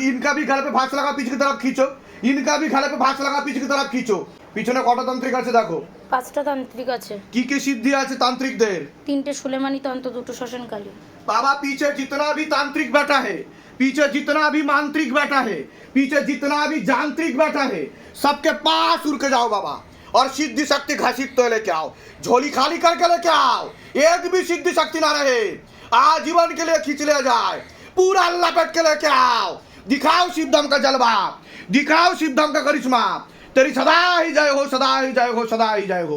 इनका भी गले पे फांस लगा पीछे की तरफ खींचो, इनका भी गले पे फांस लगा पीछे की तरफ खींचो। পিছনে কটা তান্ত্রিক আছে দেখো? 5টা তান্ত্রিক আছে। কি কি সিদ্ধি আছে তান্ত্রিকদের? 3টে সুলেমানি তন্ত্র, 2টো শ্মশানকালী। बाबा पीछे जितना भी तांत्रिक बैठा है, पीछे जितना भी मांत्रिक बैठा है, पीछे जितना भी यांत्रिक बैठा है, सबके पास उड़ के जाओ बाबा और सिद्धि शक्ति घसीट तो लेके आओ, झोली खाली करके लेके आओ। एक भी सिद्धि शक्ति ना रहे, आजीवन के लिए खींच ले जाए, पूरा लपेट के लेके आओ। दिखाओ शिवधम का जलवा, दिखाओ शिवधम का करिश्मा। तेरी सदा ही जय हो, सदा ही जय हो, सदा ही जय हो।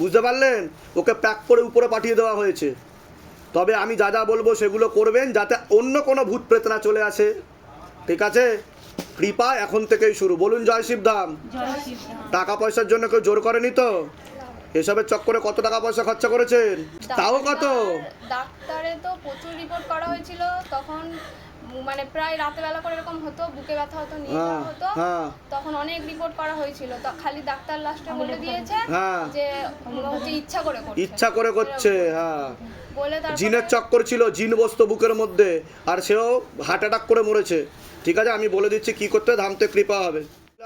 বুঝতে পারলেন? ওকে প্যাক করে উপরে পাঠিয়ে দেওয়া হয়েছে। তবে আমি যা যা বলবো সেগুলো করবেন যাতে অন্য কোনো ভূত প্রেত না চলে আসে, ঠিক আছে? কৃপা এখন থেকেই শুরু। বলুন জয় শিবধাম। টাকা পয়সার জন্য কেউ জোর করেনি তো? এসবের চক্করে কত টাকা পয়সা খরচা করেছেন? তাও কত? ডাক্তারে তো প্রচুর রিপোর্ট করা হয়েছিল, তখন মানে প্রায় রাতে বেলা করে এরকম হতো, বুকে ব্যথা হতো, নিয়ে যাওয়া হতো, তখন অনেক রিপোর্ট করা হয়েছিল। তো খালি ডাক্তার লাস্টে বলে দিয়েছে যে হচ্ছে ইচ্ছা করে করছে, ইচ্ছা করে করছে। হ্যাঁ, বলে তারপরে জিনের চক্কর ছিল, জিন বসতো বুকের মধ্যে, আর সেও হার্ট অ্যাটাক করে মরেছে। ঠিক আছে, আমি বলে দিচ্ছি কি করতে, ধামতে কৃপা হবে।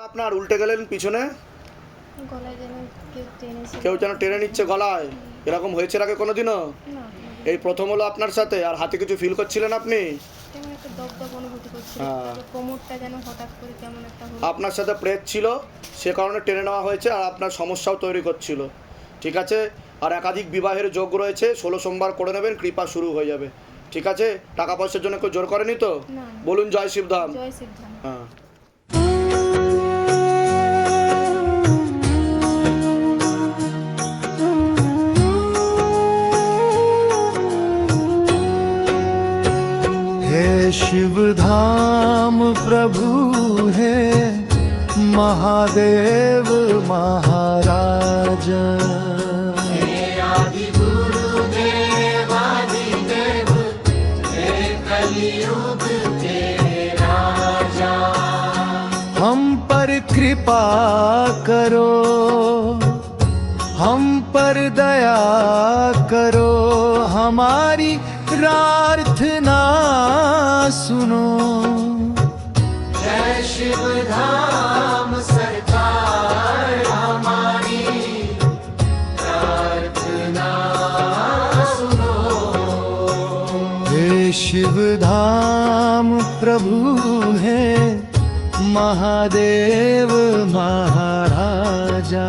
আপনার উল্টে গেলেন পিছনে, গলায় যেন কেউ যেন টেনে নিচ্ছে গলায়, এরকম হয়েছে আগে কোনোদিনও? এই প্রথম হলো আপনার সাথে। আর হাতে কিছু ফিল করছিলেন আপনি? কেমন একটা দপদপ অনুভূতি করছিল, হ্যাঁ। কোমরটা যেন হঠাৎ করে কেমন একটা হলো। আপনার সাথে প্রেত ছিল, সে কারণে টেনে নেওয়া হয়েছে, আর আপনার সমস্যাও তৈরি করছিল। ঠিক আছে, আর একাধিক বিবাহের যোগ রয়েছে, 16 সোমবার করে নেবেন, কৃপা শুরু হয়ে যাবে। ঠিক আছে, টাকা পয়সার জন্য কেউ জোর করেনি তো? না। বলুন জয় শিবধাম। জয় সিদ্ধান্ত। হ্যাঁ। हे शिव धाम प्रभु है महादेव महाराज। हम पर कृपा करो, हम पर दया करो, हमारी प्रार्थना सुनो। जय शिव धाम सरकार हमारी प्रार्थना सुनो। हे शिव धाम प्रभु है महादेव महाराजा।